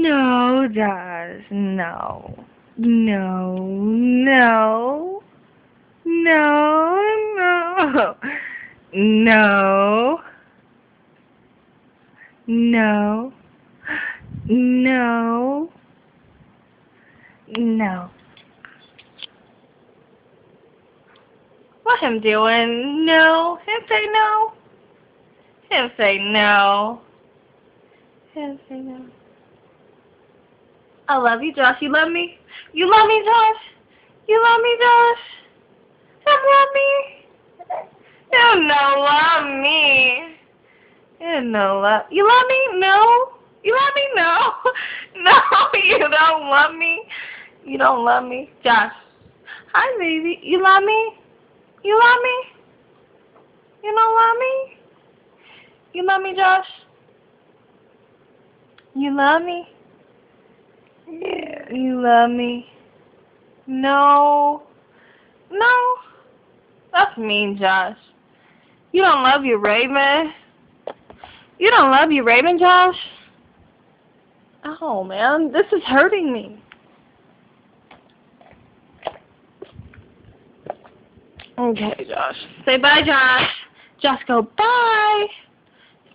No, Josh, no. No, no. No, no. No. No. No. No. What him doing? No. Him say no. Him say no. Him say no. I love you, Josh. You love me? You love me, Josh? You love me, Josh? Him love me? You no love me. You no love. You love me? No. You love me? No. No, you don't love me. You don't love me, Josh. Hi, baby. You love me? You love me? You don't love me? You love me, Josh? You love me? You love me? No. No. That's mean, Josh. You don't love your Raven? You don't love your Raven, Josh? Oh, man. This is hurting me. Okay, Josh. Say bye, Josh. Josh, go bye.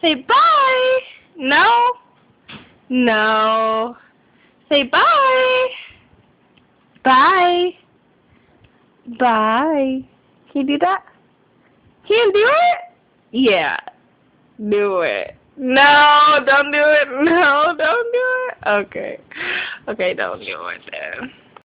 Say bye. No. No. Say bye. Bye. Bye. Can you do that? Can you do it? Yeah. Do it. No, don't do it. No, don't do it. Okay. Okay, don't do it then.